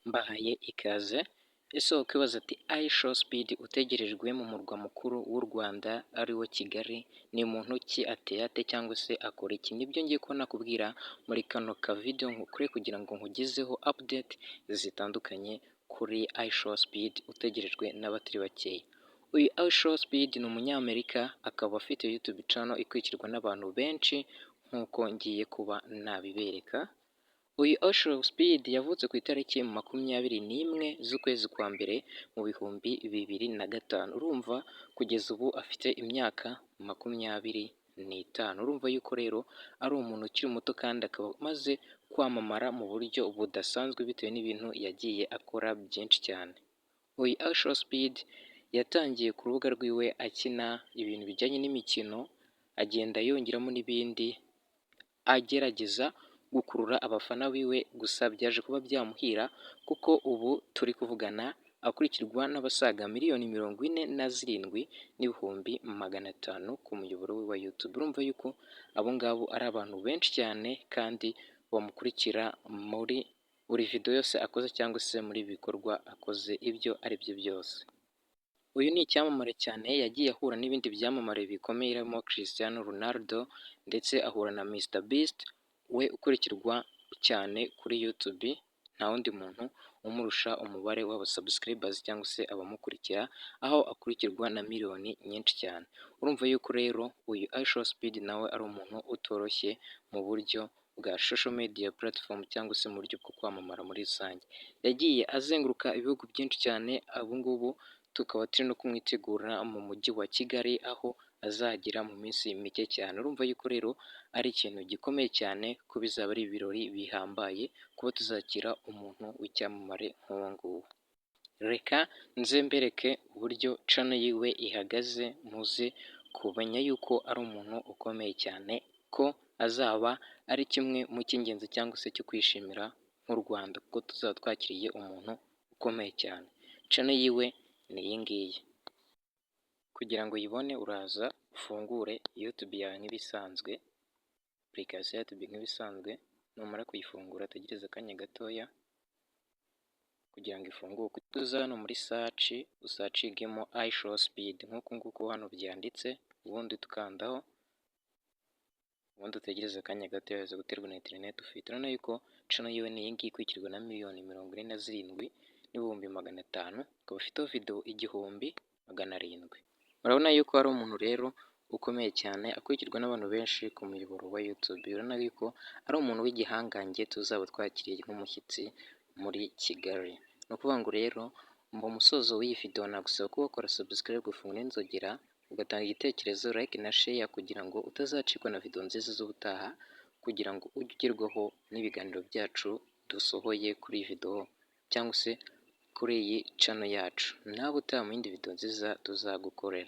Mbahaye ikaze, ese wakwibaza ati iShowSpeed utegerejwe mu murwa mukuru w'u Rwanda ari wo Kigali, ni muntu ki, ateye ate cyangwa se akora iki? Nibyo ngiye kuba nakubwira muri kano ka video nkukore kugira ngo nkugezeho update zitandukanye kuri iShowSpeed utegerejwe n'abatari bakeya. Uyu iShowSpeed ni umunyamerika, akaba afite YouTube channel ikurikirwa n'abantu benshi nk'uko ngiye kuba nabibereka. Uyu iShowSpeed yavutse ku itariki 21 z'ukwezi kwa mbere mu bihumbi 2005. Urumva kugeza ubu afite imyaka 25. Urumva yuko rero ari umuntu ukiri muto kandi akaba amaze kwamamara mu buryo budasanzwe bitewe n'ibintu yagiye akora byinshi cyane. Uyu iShowSpeed yatangiye ku rubuga rwiwe akina ibintu bijyanye n'imikino, agenda yongeramo n'ibindi agerageza gukurura abafana biwe, gusa byaje kuba byamuhira kuko ubu turi kuvugana akurikirwa n'abasaga 1,47,500,000 ku muyoboro we wa YouTube. Urumva yuko abo ngabo ari abantu benshi cyane kandi bamukurikira muri buri video yose akoze cyangwa se muri bikorwa akoze ibyo ari byo byose. Uyu ni icyamamare cyane, yagiye ahura n'ibindi byamamare bikomeye harimo Cristiano Ronaldo ndetse ahura na Mr Beast, we ukurikirwa cyane kuri YouTube, nta wundi muntu umurusha umubare w'abasubscribers cyangwa se abamukurikira, aho akurikirwa na miliyoni nyinshi cyane. Urumva yuko rero uyu iShowSpeed nawe ari umuntu utoroshye mu buryo bwa social media platform cyangwa se mu buryo bwo kwamamara muri rusange. Yagiye azenguruka ibihugu byinshi cyane, ubu ngubu tukaba turi no kumwitegura mu mujyi wa Kigali, aho azagera mu minsi mike cyane. Urumva yuko rero ari ikintu gikomeye cyane ko bizaba ari ibirori bihambaye kuba tuzakira umuntu w'icyamamare nk'uwo nguwo. Reka nze mbereke uburyo channel yiwe ihagaze, muze kumenya yuko ari umuntu ukomeye cyane, ko azaba ari kimwe mu cy'ingenzi cyangwa se cyo kwishimira nk'u Rwanda, kuko tuzaba twakiriye umuntu ukomeye cyane. Channel yiwe ni iyi ngiyi. Kugira ngo uyibone uraza ufungure YouTube yawe nk'ibisanzwe, application ya YouTube nk'ibisanzwe, numara kuyifungura tegereza akanya gatoya kugira ngo ifunguke. Tuza hano muri search usacingemo iShowSpeed nk'uko nguko hano byanditse, ubundi tukandaho, ubundi utegereza akanya gatoya yaza guterwa na internet ufite. Urabona yuko channel yiwe ni iyi ngiyi ikurikirwa na 1,47,500,000, akaba afiteho video 1,700,000. Urabona yuko ari umuntu rero ukomeye cyane, akurikirwa n'abantu benshi ku muyoboro wa YouTube. Urabona yuko ari umuntu w'igihangange tuzaba twakiriye nk'umushyitsi muri Kigali. Ni ukuvuga ngo rero mu musozo w'iyi video nagusaba kuba wakora subscribe, gufunga n'inzogera, ugatanga igitekerezo, like na share kugira ngo utazacikwa na video nziza z'ubutaha, kugira ngo ujye ugerwaho n'ibiganiro byacu dusohoye kuri video cyangwa se kuri iyi channel yacu. Nawe utaha mu yindi video nziza tuzagukorera.